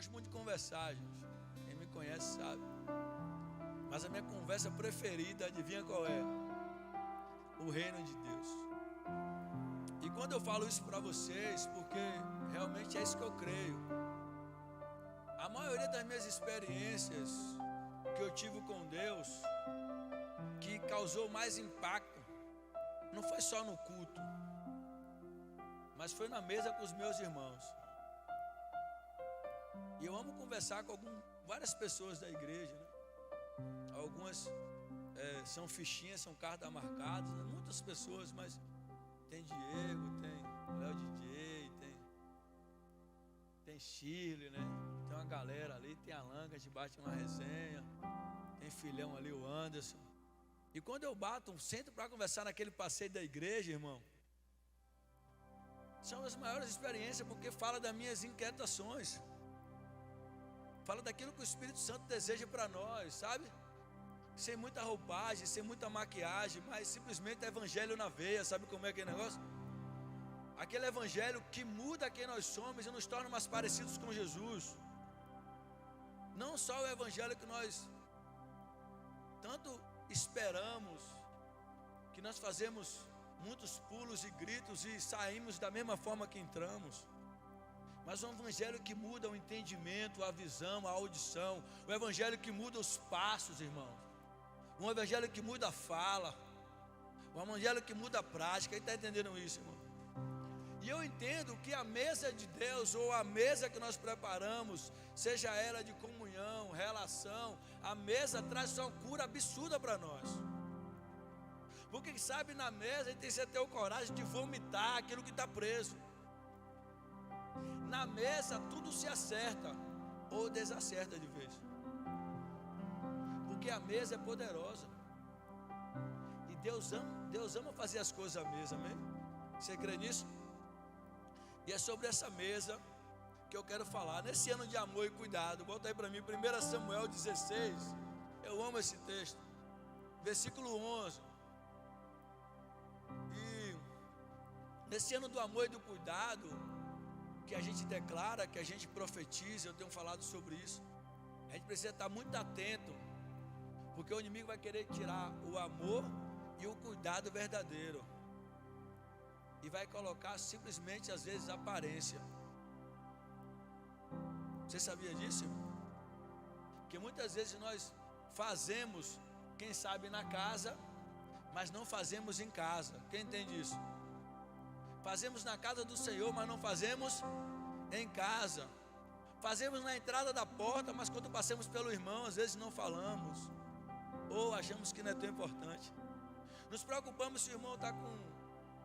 gosto muito de conversar, gente. Quem me conhece sabe. Mas a minha conversa preferida, adivinha qual é? O reino de Deus. E quando eu falo isso para vocês, porque realmente é isso que eu creio. A maioria das minhas experiências que eu tive com Deus, que causou mais impacto, não foi só no culto, mas foi na mesa com os meus irmãos. E eu amo conversar com várias pessoas da igreja, né? Algumas são fichinhas, são cartas marcadas, né? Muitas pessoas, mas tem Diego, tem Léo DJ, tem Shirley, né? Tem uma galera ali, tem Alan, que a gente bate uma resenha, tem filhão ali, o Anderson. E quando eu sento para conversar naquele passeio da igreja, irmão, são as maiores experiências, porque fala das minhas inquietações, fala daquilo que o Espírito Santo deseja para nós, sabe? Sem muita roupagem, sem muita maquiagem, mas simplesmente evangelho na veia. Sabe como é aquele negócio? Aquele evangelho que muda quem nós somos e nos torna mais parecidos com Jesus. Não só o evangelho que nós tanto esperamos, que nós fazemos muitos pulos e gritos e saímos da mesma forma que entramos, mas um evangelho que muda o entendimento, a visão, a audição. O evangelho que muda os passos, irmão. Um evangelho que muda a fala. Um evangelho que muda a prática. Quem está entendendo isso, irmão? E eu entendo que a mesa de Deus, ou a mesa que nós preparamos, seja ela de comunhão, relação, a mesa traz uma cura absurda para nós. Porque sabe, na mesa a gente tem que ter o coragem de vomitar aquilo que está preso. Na mesa tudo se acerta ou desacerta de vez. Porque a mesa é poderosa. E Deus ama fazer as coisas à mesa, amém? Você crê nisso? E é sobre essa mesa que eu quero falar. Nesse ano de amor e cuidado, bota aí para mim, 1 Samuel 16. Eu amo esse texto. Versículo 11. E nesse ano do amor e do cuidado, que a gente declara, que a gente profetiza, eu tenho falado sobre isso. A gente precisa estar muito atento, porque o inimigo vai querer tirar o amor e o cuidado verdadeiro, e vai colocar simplesmente, às vezes, aparência. Você sabia disso, irmão? Que muitas vezes nós fazemos, quem sabe na casa, mas não fazemos em casa. Quem entende isso? Fazemos na casa do Senhor, mas não fazemos em casa. Fazemos na entrada da porta, mas quando passamos pelo irmão, às vezes não falamos, ou achamos que não é tão importante. Nos preocupamos se o irmão está com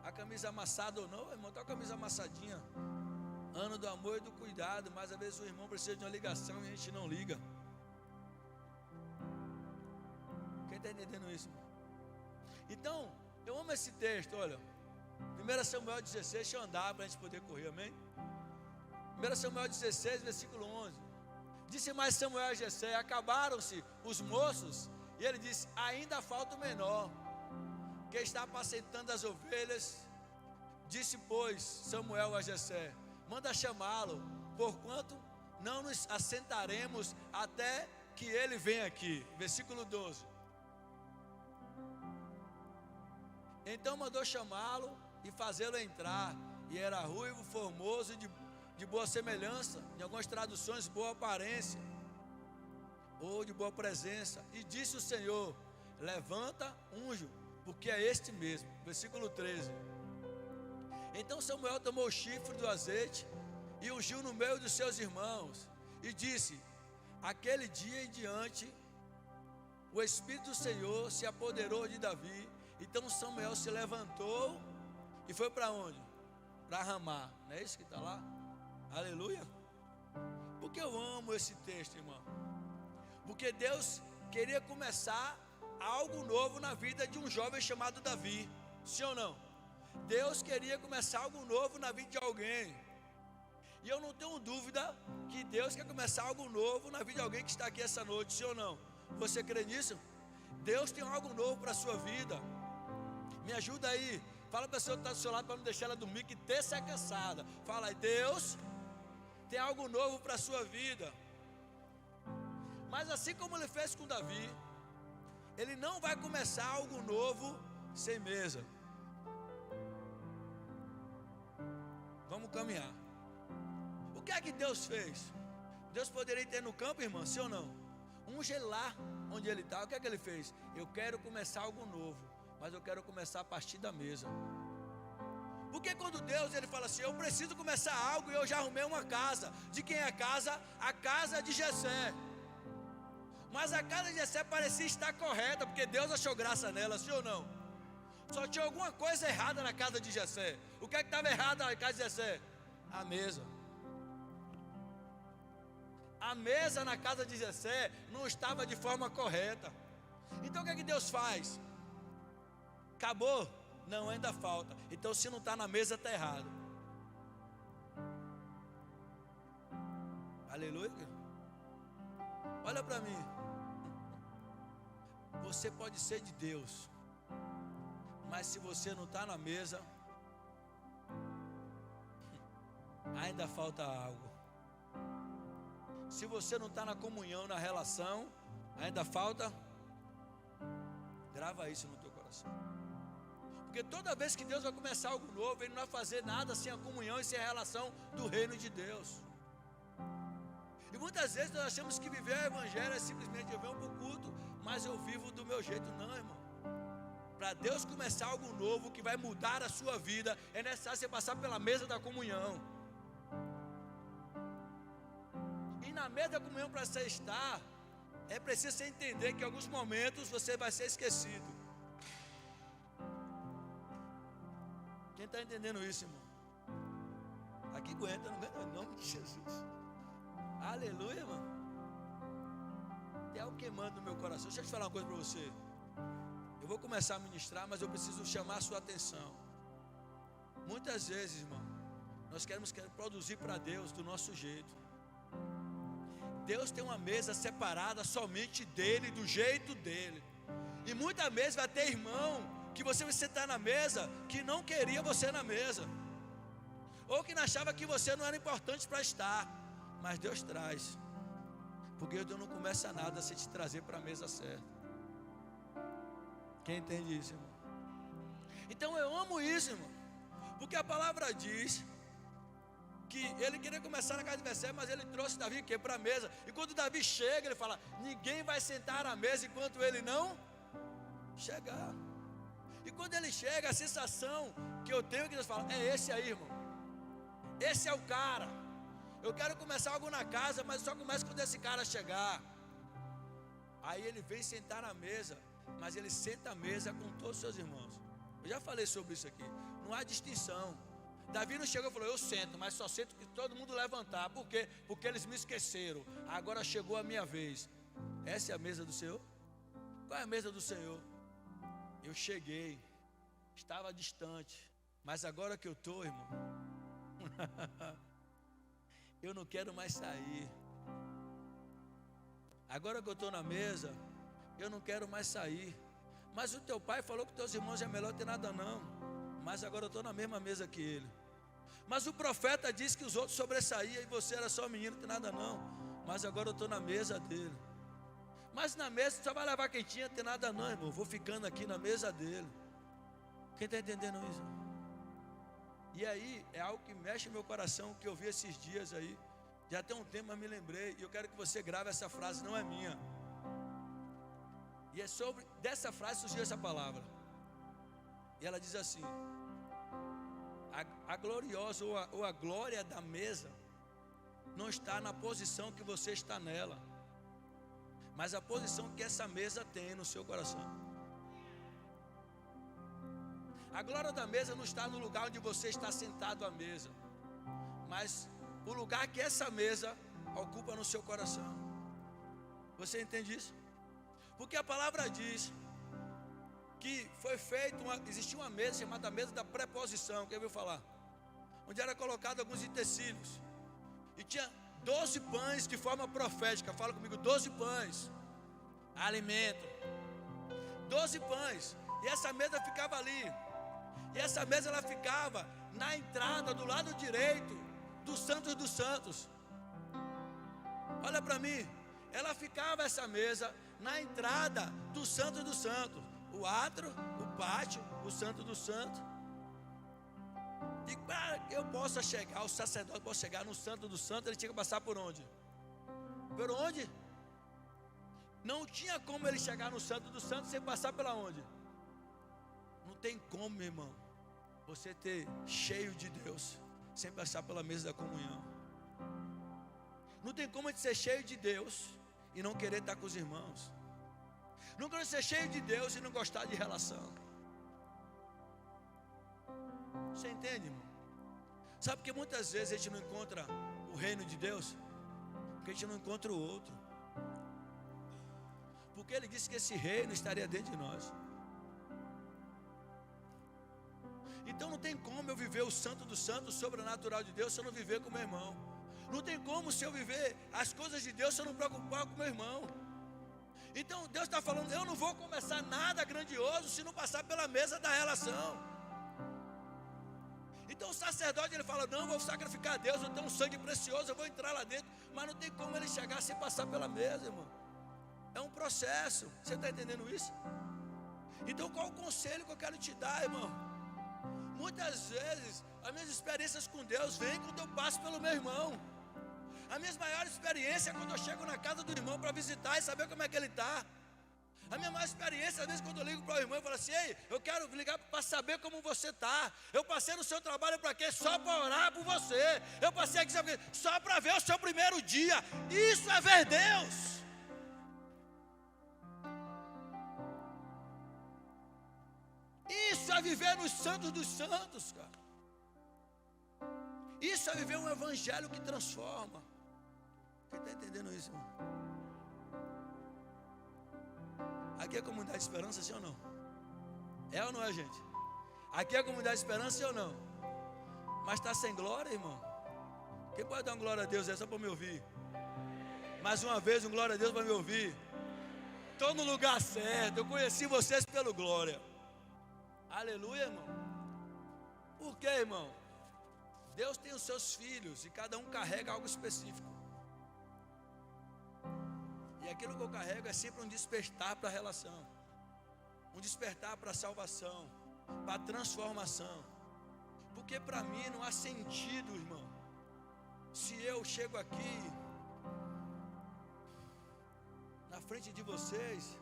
a camisa amassada ou não. O irmão está com a camisa amassadinha. Ano do amor e do cuidado, mas às vezes o irmão precisa de uma ligação e a gente não liga. Quem está entendendo isso, irmão? Então, eu amo esse texto, olha. 1 Samuel 16, deixa eu andar para a gente poder correr, amém? 1 Samuel 16, versículo 11. Disse mais Samuel a Jessé: acabaram-se os moços, e ele disse: ainda falta o menor, que está apacentando as ovelhas. Disse, pois, Samuel a Jessé: manda chamá-lo, porquanto não nos assentaremos até que ele venha aqui. Versículo 12. Então mandou chamá-lo e fazê-lo entrar. E era ruivo, formoso e de boa semelhança, em algumas traduções, boa aparência, ou de boa presença. E disse o Senhor: levanta, unge, porque é este mesmo. Versículo 13. Então Samuel tomou o chifre do azeite e ungiu no meio dos seus irmãos, e disse: aquele dia em diante o Espírito do Senhor se apoderou de Davi. Então Samuel se levantou e foi para onde? Para Ramá. Não é isso que está lá? Aleluia. Porque eu amo esse texto, irmão. Porque Deus queria começar algo novo na vida de um jovem chamado Davi. Sim ou não? Deus queria começar algo novo na vida de alguém. E eu não tenho dúvida que Deus quer começar algo novo na vida de alguém que está aqui essa noite. Sim ou não? Você crê nisso? Deus tem algo novo para a sua vida. Me ajuda aí. Fala para a pessoa que está do seu lado, para não deixar ela dormir, que terça é cansada. Fala aí: Deus tem algo novo para a sua vida. Mas assim como ele fez com Davi, ele não vai começar algo novo sem mesa. Vamos caminhar. O que é que Deus fez? Deus poderia ter no campo, irmã, sim ou não? Unge ele lá onde ele está. O que é que ele fez? Eu quero começar algo novo, mas eu quero começar a partir da mesa. Porque quando Deus ele fala assim, eu preciso começar algo e eu já arrumei uma casa. De quem é a casa? A casa de Jessé. Mas a casa de Jessé parecia estar correta, porque Deus achou graça nela, sim ou não? Só tinha alguma coisa errada na casa de Jessé. O que é que estava errado na casa de Jessé? A mesa. A mesa na casa de Jessé não estava de forma correta. Então o que é que Deus faz? Acabou? Não, ainda falta. Então se não está na mesa, está errado. Aleluia. Olha para mim. Você pode ser de Deus, mas se você não está na mesa, ainda falta algo. Se você não está na comunhão, na relação, ainda falta. Grava isso no teu coração. Porque toda vez que Deus vai começar algo novo, Ele não vai fazer nada sem a comunhão e sem a relação do reino de Deus. E muitas vezes nós achamos que viver o Evangelho é simplesmente eu venho para o culto, mas eu vivo do meu jeito. Não, irmão. Para Deus começar algo novo que vai mudar a sua vida, é necessário você passar pela mesa da comunhão. E na mesa da comunhão, para você estar, é preciso você entender que em alguns momentos você vai ser esquecido. Quem está entendendo isso, irmão? Aqui aguenta, não aguenta, em nome de Jesus. Aleluia, irmão. Tem algo queimando no meu coração. Deixa eu te falar uma coisa para você. Eu vou começar a ministrar, mas eu preciso chamar a sua atenção. Muitas vezes, irmão, nós queremos produzir para Deus do nosso jeito. Deus tem uma mesa separada somente dele, do jeito dele. E muitas vezes vai ter irmão que você vai sentar na mesa que não queria você na mesa, ou que achava que você não era importante para estar. Mas Deus traz, porque Deus não começa nada sem te trazer para a mesa certa. Quem entende isso, irmão? Então eu amo isso, irmão, porque a palavra diz que ele queria começar na casa de Jessé, mas ele trouxe Davi para a mesa. E quando Davi chega, ele fala: ninguém vai sentar à mesa enquanto ele não chegar. E quando ele chega, a sensação que eu tenho, que Deus fala: é esse aí, irmão. Esse é o cara. Eu quero começar algo na casa, mas só começa quando esse cara chegar. Aí ele vem sentar na mesa, mas ele senta à mesa com todos os seus irmãos. Eu já falei sobre isso aqui. Não há distinção. Davi não chegou e falou: eu sento, mas só sento que todo mundo levantar. Por quê? Porque eles me esqueceram. Agora chegou a minha vez. Essa é a mesa do Senhor? Qual é a mesa do Senhor? Eu cheguei, estava distante, mas agora que eu estou, irmão, eu não quero mais sair. Agora que eu estou na mesa, eu não quero mais sair. Mas o teu pai falou que teus irmãos é melhor ter nada não. Mas agora eu estou na mesma mesa que ele. Mas o profeta disse que os outros sobressaíam e você era só menino, tem nada não. Mas agora eu estou na mesa dele. Mas na mesa só vai levar quentinha, tem nada não, irmão. Vou ficando aqui na mesa dele. Quem está entendendo isso? E aí é algo que mexe no meu coração, que eu vi esses dias aí. Já tem um tempo, mas me lembrei. E eu quero que você grave essa frase, não é minha. E é sobre, dessa frase surgiu essa palavra. E ela diz assim: a gloriosa ou a glória da mesa não está na posição que você está nela, mas a posição que essa mesa tem no seu coração. A glória da mesa não está no lugar onde você está sentado à mesa, mas o lugar que essa mesa ocupa no seu coração. Você entende isso? Porque a palavra diz que foi feito, existia uma mesa chamada mesa da preposição, quem ouviu falar? Onde era colocado alguns utensílios. E tinha 12 pães de forma profética. Fala comigo, 12 pães. Alimento. 12 pães. E essa mesa ficava ali. E essa mesa ela ficava na entrada do lado direito dos santos dos santos. Olha para mim, ela ficava essa mesa na entrada do Santo dos Santos, o átrio, o pátio, o Santo dos Santos. E para que eu possa chegar, o sacerdote possa chegar no Santo dos Santos, ele tinha que passar por onde? Por onde? Não tinha como ele chegar no Santo dos Santos sem passar pela onde? Não tem como, meu irmão, você ter cheio de Deus sem passar pela mesa da comunhão. Não tem como a gente ser cheio de Deus e não querer estar com os irmãos. Não quero ser cheio de Deus e não gostar de relação. Você entende, irmão? Sabe que muitas vezes a gente não encontra o reino de Deus? Porque a gente não encontra o outro. Porque ele disse que esse reino estaria dentro de nós. Então não tem como eu viver o santo do santo, o sobrenatural de Deus, se eu não viver com meu irmão. Não tem como se eu viver as coisas de Deus se eu não preocupar com meu irmão. Então Deus está falando, eu não vou começar nada grandioso se não passar pela mesa da relação. Então o sacerdote ele fala, não, eu vou sacrificar a Deus, eu tenho um sangue precioso, eu vou entrar lá dentro. Mas não tem como ele chegar sem passar pela mesa, irmão. É um processo, você está entendendo isso? Então qual o conselho que eu quero te dar, irmão? Muitas vezes as minhas experiências com Deus vêm quando eu passo pelo meu irmão. A minha maior experiência é quando eu chego na casa do irmão para visitar e saber como é que ele está. A minha maior experiência, às vezes, quando eu ligo para o irmão e falo assim, ei, eu quero ligar para saber como você está. Eu passei no seu trabalho para quê? Só para orar por você. Eu passei aqui só para ver o seu primeiro dia. Isso é ver Deus. Isso é viver nos santos dos santos, cara. Isso é viver um evangelho que transforma. Quem está entendendo isso, irmão? Aqui é a comunidade de esperança, sim ou não? É ou não é, gente? Aqui é a comunidade de esperança, sim ou não? Mas está sem glória, irmão? Quem pode dar uma glória a Deus? É só para me ouvir. Mais uma vez, um glória a Deus para me ouvir. Estou no lugar certo. Eu conheci vocês pelo glória. Aleluia, irmão. Por quê, irmão? Deus tem os seus filhos e cada um carrega algo específico. E aquilo que eu carrego é sempre um despertar para a relação, um despertar para a salvação, para a transformação. Porque para mim não há sentido, irmão, se eu chego aqui na frente de vocês,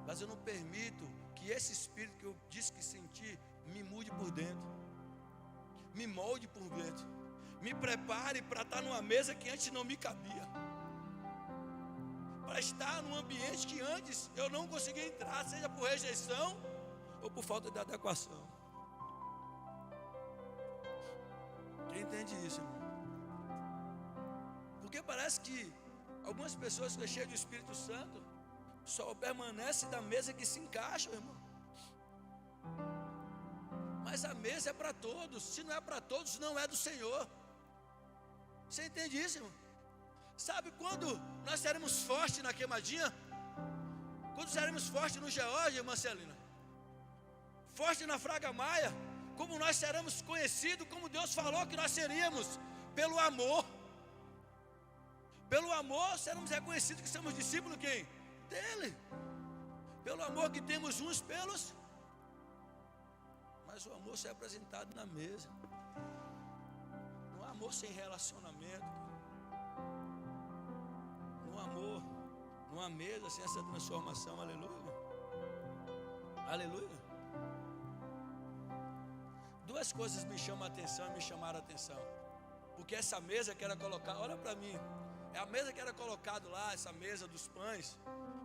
mas eu não permito que esse espírito que eu disse que senti me mude por dentro, me molde por dentro, me prepare para estar numa mesa que antes não me cabia, para estar num ambiente que antes eu não conseguia entrar, seja por rejeição ou por falta de adequação. Quem entende isso, irmão? Porque parece que algumas pessoas que são cheias do Espírito Santo só permanecem da mesa que se encaixam, irmão. Mas a mesa é para todos. Se não é para todos, não é do Senhor. Você entende isso, irmão? Sabe quando nós seremos fortes na queimadinha? Quando seremos fortes no Geórgia, Marcelina? Forte na Fraga Maia? Como nós seremos conhecidos, como Deus falou que nós seríamos? Pelo amor. Pelo amor seremos reconhecidos que somos discípulos quem? Dele. Pelo amor que temos uns pelos. Mas o amor se é apresentado na mesa. Não há amor sem relacionamento. Não há amor, não há mesa sem essa transformação. Aleluia. Aleluia. Duas coisas me chamam a atenção e me chamaram a atenção. Porque essa mesa que era colocada, olha para mim, é a mesa que era colocada lá, essa mesa dos pães,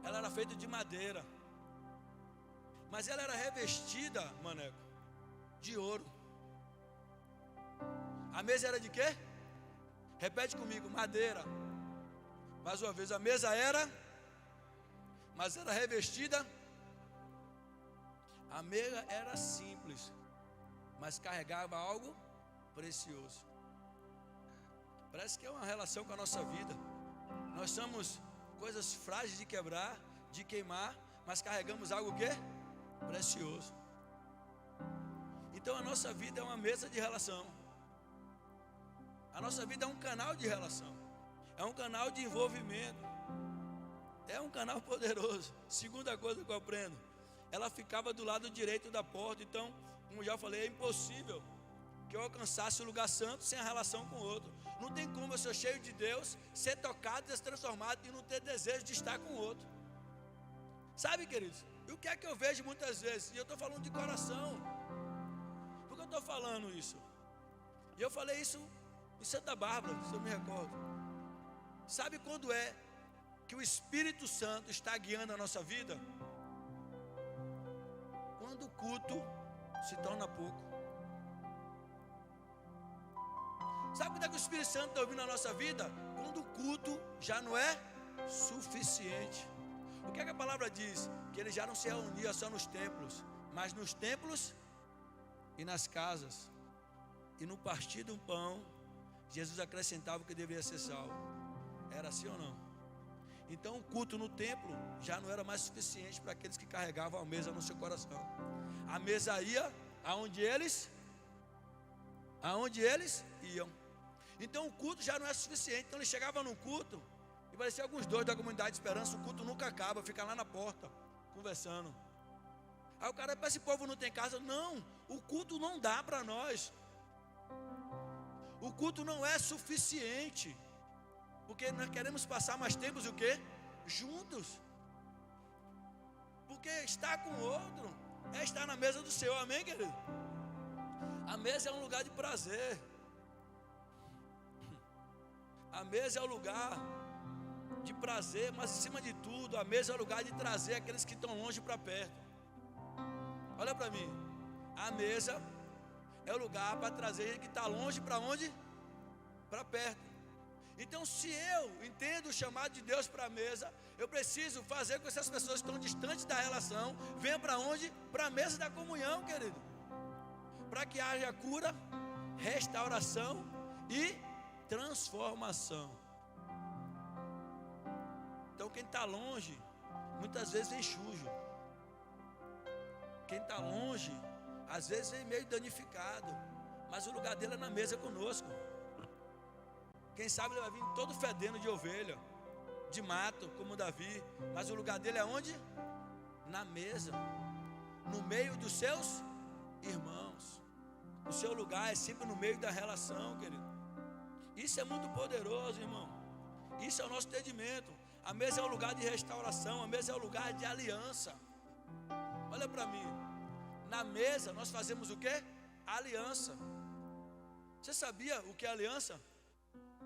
ela era feita de madeira. Mas ela era revestida, maneco, de ouro. A mesa era de quê? Repete comigo, madeira. Mais uma vez, a mesa era, mas era revestida. A mesa era simples, mas carregava algo precioso. Parece que é uma relação com a nossa vida. Nós somos coisas frágeis de quebrar, de queimar, mas carregamos algo o quê? Precioso. Então a nossa vida é uma mesa de relação. A nossa vida é um canal de relação. É um canal de envolvimento. É um canal poderoso. Segunda coisa que eu aprendo, ela ficava do lado direito da porta. Então, como já falei, é impossível que eu alcançasse o lugar santo sem a relação com o outro. Não tem como eu ser cheio de Deus, ser tocado, ser transformado e não ter desejo de estar com o outro. Sabe, queridos? E o que é que eu vejo muitas vezes? E eu estou falando de coração. Por que eu estou falando isso? E eu falei isso em Santa Bárbara, se eu me recordo. Sabe quando é que o Espírito Santo está guiando a nossa vida? Quando o culto se torna pouco. Sabe quando é que o Espírito Santo está ouvindo a nossa vida? Quando o culto já não é suficiente. O que é que a palavra diz? Que ele já não se reunia só nos templos, mas nos templos e nas casas. E no partir do pão, Jesus acrescentava o que deveria ser salvo. Era assim ou não? Então o culto no templo já não era mais suficiente para aqueles que carregavam a mesa no seu coração. A mesa ia aonde eles iam. Então o culto já não é suficiente. Então ele chegava num culto e parecia alguns dois da comunidade de esperança. O culto nunca acaba, fica lá na porta conversando. Aí o cara, esse povo não tem casa. Não, o culto não dá para nós. O culto não é suficiente, porque nós queremos passar mais tempos o quê? Juntos. Porque estar com o outro é estar na mesa do Senhor, amém, querido? A mesa é um lugar de prazer. A mesa é o lugar de prazer, mas acima de tudo, a mesa é o lugar de trazer aqueles que estão longe para perto. Olha para mim, a mesa é o lugar para trazer ele que está longe para onde? Para perto. Então, se eu entendo o chamado de Deus para a mesa, eu preciso fazer com que essas pessoas que estão distantes da relação venham para onde? Para a mesa da comunhão, querido. Para que haja cura, restauração e transformação. Então, quem está longe, muitas vezes vem sujo. Quem está longe, às vezes vem meio danificado, mas o lugar dele é na mesa conosco. Quem sabe ele vai vir todo fedendo de ovelha, de mato, como Davi, mas o lugar dele é onde? Na mesa, no meio dos seus irmãos. O seu lugar é sempre no meio da relação, querido. Isso é muito poderoso, irmão. Isso é o nosso entendimento. A mesa é um lugar de restauração, a mesa é um lugar de aliança. Olha para mim, na mesa nós fazemos o quê? Aliança. Você sabia o que é aliança?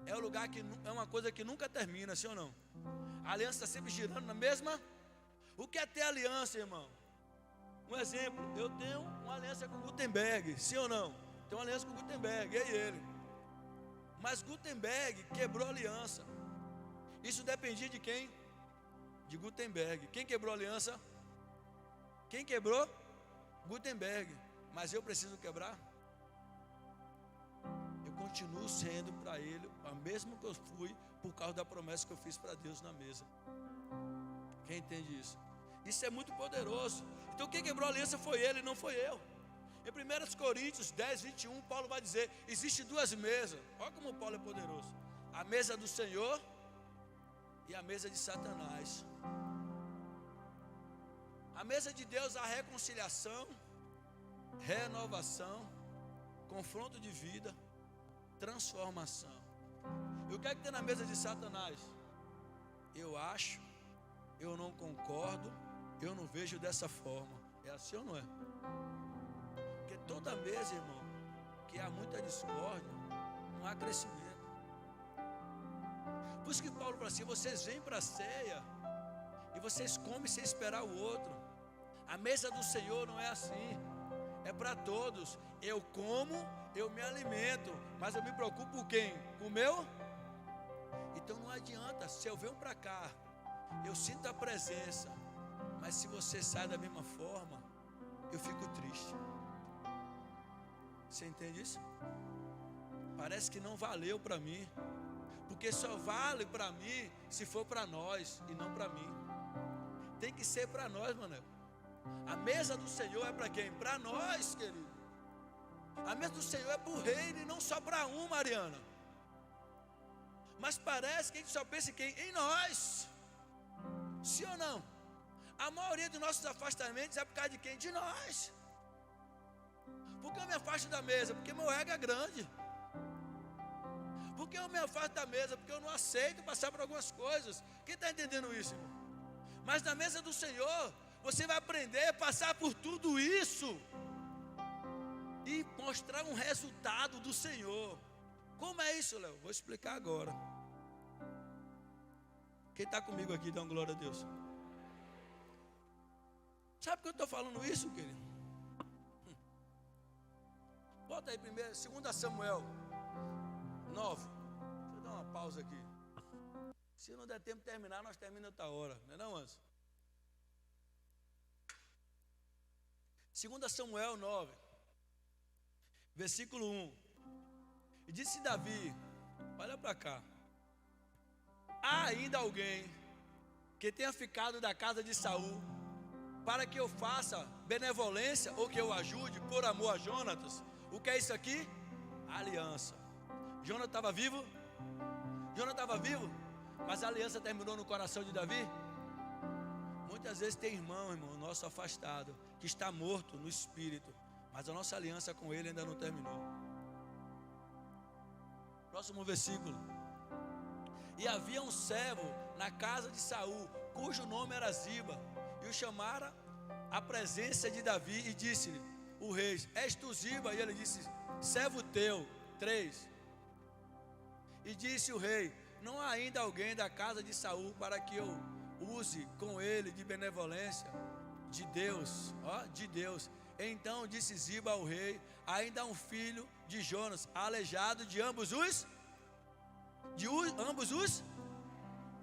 É um lugar que é uma coisa que nunca termina, sim ou não? A aliança está sempre girando na mesma. O que é ter aliança, irmão? Um exemplo, eu tenho uma aliança com Gutenberg, sim ou não? Tenho uma aliança com Gutenberg, eu e ele. Mas Gutenberg quebrou a aliança. Isso dependia de quem? De Gutenberg. Quem quebrou a aliança? Quem quebrou? Gutenberg. Mas eu preciso quebrar? Eu continuo sendo para ele a mesma que eu fui por causa da promessa que eu fiz para Deus na mesa. Quem entende isso? Isso é muito poderoso. Então quem quebrou a aliança foi ele, não foi eu. Em 1 Coríntios 10, 21, Paulo vai dizer: existem duas mesas. Olha como Paulo é poderoso. A mesa do Senhor e a mesa de Satanás. A mesa de Deus, a reconciliação, renovação, confronto de vida, transformação. E o que é que tem na mesa de Satanás? Eu acho, eu não concordo, eu não vejo dessa forma. É assim ou não é? Porque toda mesa, irmão, que há muita discórdia, não há crescimento. Por isso que Paulo fala assim: vocês vêm para a ceia e vocês comem sem esperar o outro. A mesa do Senhor não é assim, é para todos. Eu como, eu me alimento, mas eu me preocupo com quem? Com o meu? Então não adianta, se eu venho para cá, eu sinto a presença, mas se você sai da mesma forma, eu fico triste. Você entende isso? Parece que não valeu para mim, porque só vale para mim se for para nós e não para mim. Tem que ser para nós, Manuel. A mesa do Senhor é para quem? Para nós, querido. A mesa do Senhor é para o reino e não só para um, Mariana. Mas parece que a gente só pensa em quem? Em nós. Sim ou não? A maioria dos nossos afastamentos é por causa de quem? De nós. Por que eu me afasto da mesa? Porque meu ego é grande. Por que eu me afasto da mesa? Porque eu não aceito passar por algumas coisas. Quem está entendendo isso, irmão? Mas na mesa do Senhor, você vai aprender a passar por tudo isso e mostrar um resultado do Senhor. Como é isso, Léo? Vou explicar agora. Quem está comigo aqui, dá uma glória a Deus. Sabe por que eu estou falando isso, querido? Bota aí primeiro, 2 Samuel 9. Deixa eu dar uma pausa aqui. Se não der tempo de terminar, nós terminamos outra hora. Não é não, Anso? 2 Samuel 9, versículo 1. E disse Davi, olha para cá: há ainda alguém que tenha ficado da casa de Saul, para que eu faça benevolência ou que eu ajude por amor a Jonatas? O que é isso aqui? Aliança. Jonatas estava vivo? Jonatas estava vivo? Mas a aliança terminou no coração de Davi? Muitas vezes tem irmão nosso afastado, que está morto no espírito, mas a nossa aliança com ele ainda não terminou. Próximo versículo. E havia um servo na casa de Saul, cujo nome era Ziba, e o chamara à presença de Davi, e disse-lhe o rei: és tu Ziba? E ele disse: servo teu. 3. E disse o rei: não há ainda alguém da casa de Saul para que eu use com ele de benevolência de Deus, de Deus. Então disse Ziba ao rei: ainda há um filho de Jonas, aleijado de ambos os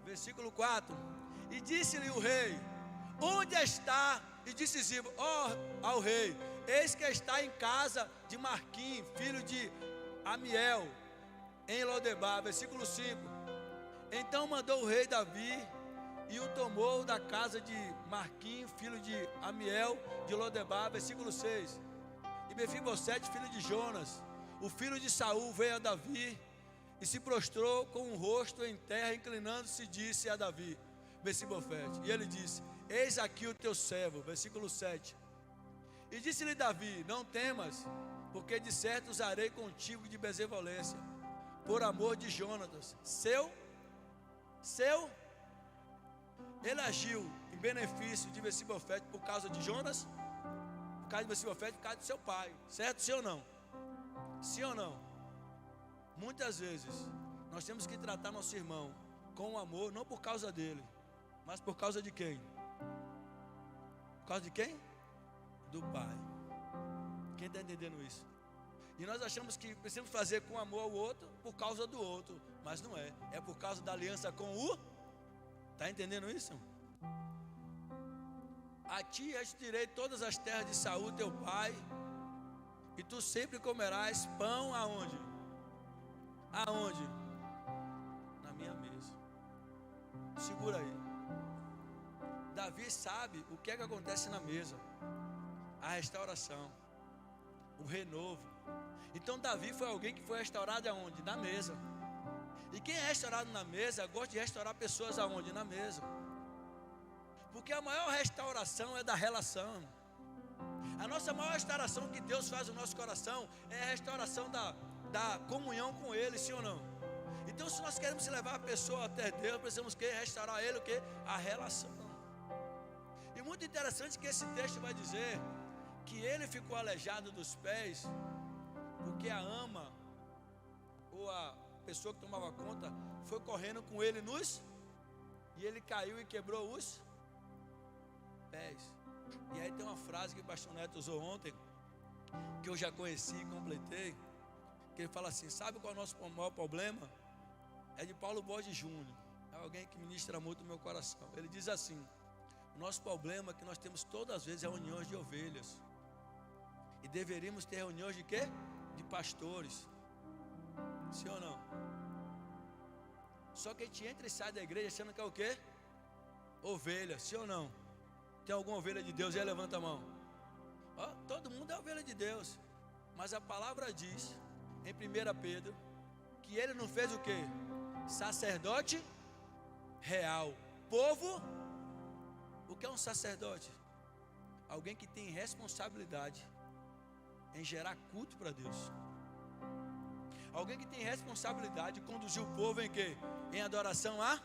versículo 4. E disse-lhe o rei: onde está? E disse Ziba ao rei: eis que está em casa de Marquim, filho de Amiel, em Lodebar. Versículo 5. Então mandou o rei Davi e o tomou da casa de Marquim, filho de Amiel, de Lodebar. Versículo 6. E Mefibosete, filho de Jonas, o filho de Saul, veio a Davi e se prostrou com o rosto em terra, inclinando-se, disse a Davi, Mefibosete. E ele disse: eis aqui o teu servo. Versículo 7. E disse-lhe Davi: não temas, porque de certo usarei contigo de benevolência, por amor de Jonatas, seu. Ele agiu em benefício de Mefibosete por causa de Jonas, por causa de Mefibosete, por causa do seu pai. Certo? Sim ou não? Sim ou não? Muitas vezes nós temos que tratar nosso irmão com amor, não por causa dele, mas por causa de quem? Por causa de quem? Do pai. Quem está entendendo isso? E nós achamos que precisamos fazer com amor ao outro por causa do outro, mas não é. É por causa da aliança com o. Está entendendo isso? A ti eu te tirei todas as terras de Saul teu pai, e tu sempre comerás pão aonde? Aonde? Na minha mesa. Segura aí. Davi sabe o que é que acontece na mesa. A restauração, o renovo. Então Davi foi alguém que foi restaurado aonde? Na mesa. E quem é restaurado na mesa gosta de restaurar pessoas aonde? Na mesa. Porque a maior restauração é da relação. A nossa maior restauração que Deus faz no nosso coração é a restauração da comunhão com Ele, sim ou não? Então, se nós queremos levar a pessoa até Deus, precisamos restaurar Ele, o que? A relação. E muito interessante que esse texto vai dizer que ele ficou aleijado dos pés, porque a ama, ou a pessoa que tomava conta, foi correndo com ele e ele caiu e quebrou os pés. E aí tem uma frase que o pastor Neto usou ontem, que eu já conheci e completei, que ele fala assim: sabe qual é o nosso maior problema? É de Paulo Borges Júnior, é alguém que ministra muito no meu coração. Ele diz assim: o nosso problema é que nós temos todas as vezes reuniões de ovelhas, e deveríamos ter reuniões de quê? De pastores. Sim ou não? Só que a gente entra e sai da igreja achando que é o quê? Ovelha, sim ou não? Tem alguma ovelha de Deus aí? Levanta a mão. Todo mundo é ovelha de Deus. Mas a palavra diz, em 1 Pedro, que ele não fez o quê? sacerdote real. Povo, o que é um sacerdote? Alguém que tem responsabilidade em gerar culto para Deus. Alguém que tem responsabilidade de conduzir o povo em quê? Em adoração a?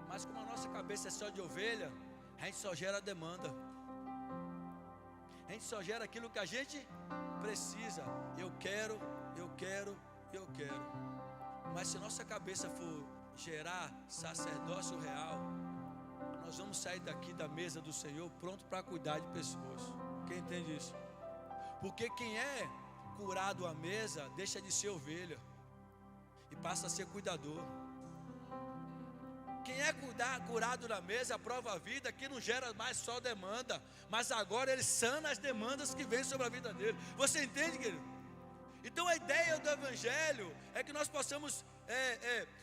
Mas como a nossa cabeça é só de ovelha, a gente só gera demanda. A gente só gera aquilo que a gente precisa. Eu quero. Mas se nossa cabeça for gerar sacerdócio real, nós vamos sair daqui da mesa do Senhor pronto para cuidar de pessoas. Quem entende isso? Porque quem é curado à mesa deixa de ser ovelha e passa a ser cuidador. Quem é curado na mesa prova a vida, que não gera mais só demanda, mas agora ele sana as demandas que vêm sobre a vida dele. Você entende, querido? Então a ideia do Evangelho é que nós possamos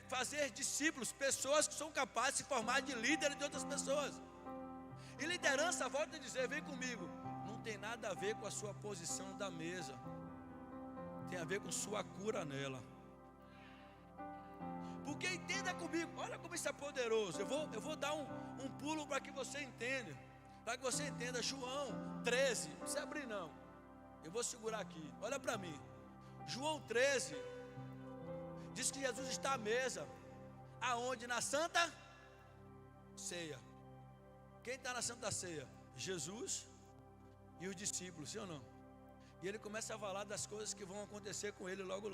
fazer discípulos, pessoas que são capazes de se formar de líderes de outras pessoas. E liderança, volto a dizer, vem comigo, não tem nada a ver com a sua posição da mesa, tem a ver com sua cura nela. Porque entenda comigo, olha como isso é poderoso. Eu vou dar um pulo para que você entenda. Para que você entenda, João 13, não precisa abrir não. Eu vou segurar aqui, olha para mim. João 13 diz que Jesus está à mesa. Aonde? Na Santa Ceia. Quem está na Santa Ceia? Jesus e os discípulos, sim ou não? E ele começa a falar das coisas que vão acontecer com ele logo.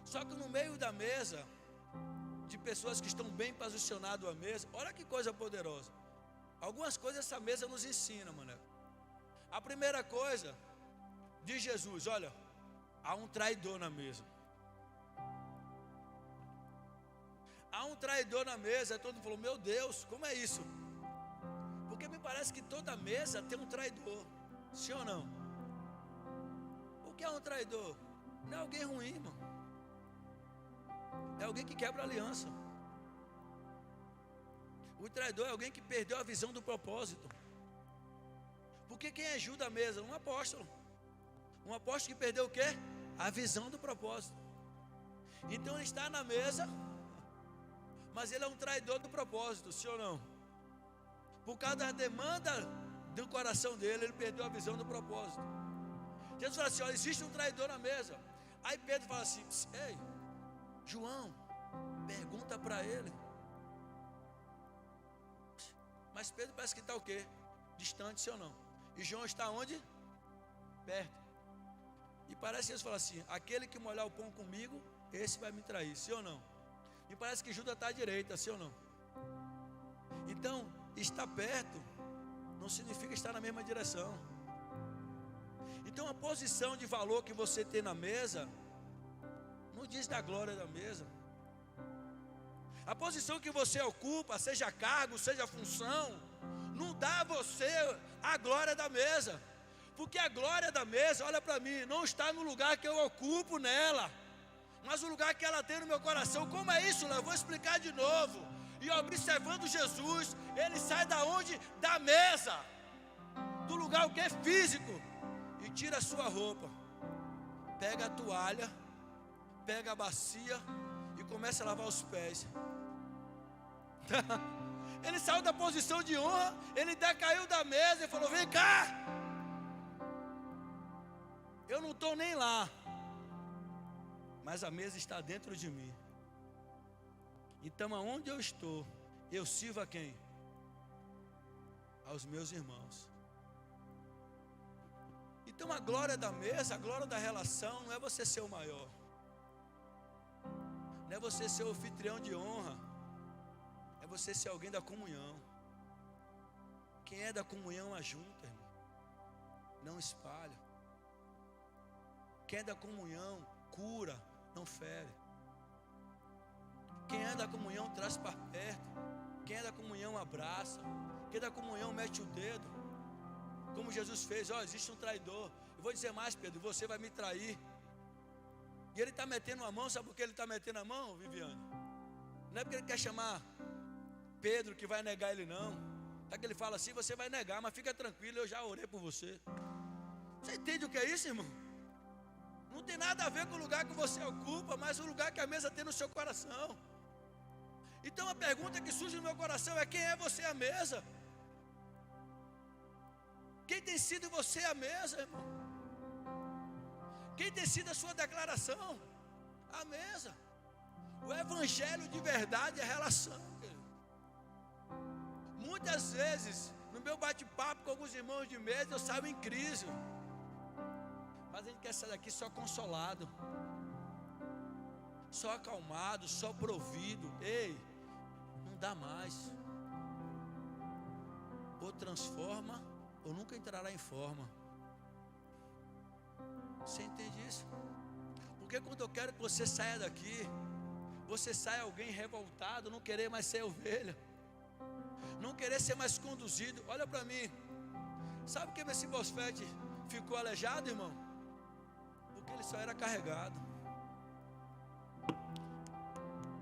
Só que no meio da mesa, de pessoas que estão bem posicionadas à mesa, olha que coisa poderosa. Algumas coisas essa mesa nos ensina, mané. A primeira coisa, diz Jesus, olha, há um traidor na mesa. Há um traidor na mesa. Todo mundo falou, meu Deus, como é isso? Porque me parece que toda mesa tem um traidor. Sim ou não? O que é um traidor? Não é alguém ruim, irmão. É alguém que quebra a aliança. O traidor é alguém que perdeu a visão do propósito. Porque quem ajuda a mesa? Um apóstolo. Um apóstolo que perdeu o quê? A visão do propósito. Então ele está na mesa, mas ele é um traidor do propósito, sim ou não? Por causa da demanda do coração dele, ele perdeu a visão do propósito. Jesus fala assim, olha, existe um traidor na mesa. Aí Pedro fala assim, ei, João, pergunta para ele. Mas Pedro parece que está o quê? Distante, sim ou não? E João está onde? Perto. E parece que Jesus fala assim, aquele que molhar o pão comigo, esse vai me trair, sim ou não? E parece que Judas está à direita, sim ou não? Então, estar perto não significa estar na mesma direção. Então a posição de valor que você tem na mesa não diz da glória da mesa. A posição que você ocupa, seja cargo, seja função, não dá a você a glória da mesa. Porque a glória da mesa, olha para mim, não está no lugar que eu ocupo nela, mas o lugar que ela tem no meu coração. Como é isso, Léo? Eu vou explicar de novo. E observando Jesus, ele sai da onde? Da mesa, do lugar o que é físico, e tira a sua roupa, pega a toalha, pega a bacia e começa a lavar os pés. Ele saiu da posição de honra, ele decaiu da mesa e falou, vem cá, eu não estou nem lá, mas a mesa está dentro de mim. Então aonde eu estou, eu sirvo a quem? Aos meus irmãos. Então a glória da mesa, a glória da relação, não é você ser o maior, não é você ser o anfitrião de honra, é você ser alguém da comunhão. Quem é da comunhão ajunta, irmão, não espalha. Quem é da comunhão cura, não fere. Quem é da comunhão traz para perto. Quem é da comunhão abraça. Quem é da comunhão mete o dedo. Como Jesus fez, ó, existe um traidor. Eu vou dizer mais, Pedro, você vai me trair. E ele está metendo a mão, sabe por que ele está metendo a mão, Viviane? Não é porque ele quer chamar Pedro que vai negar ele não. É que ele fala assim, você vai negar, mas fica tranquilo, eu já orei por você. Você entende o que é isso, irmão? Não tem nada a ver com o lugar que você ocupa, mas o lugar que a mesa tem no seu coração. Então a pergunta que surge no meu coração é: quem é você à mesa? Quem tem sido você à mesa, irmão? Quem tem sido a sua declaração à mesa? O evangelho de verdade é relação, querido. Muitas vezes, no meu bate-papo com alguns irmãos de mesa, eu saio em crise. Mas a gente quer sair daqui só consolado, só acalmado, só provido. Ei, não dá mais. Ou transforma, ou nunca entrará em forma. Você entende isso? Porque quando eu quero que você saia daqui, você saia alguém revoltado, não querer mais ser ovelha, não querer ser mais conduzido. Olha para mim. Sabe que Mefibosfete ficou aleijado, irmão? Porque ele só era carregado.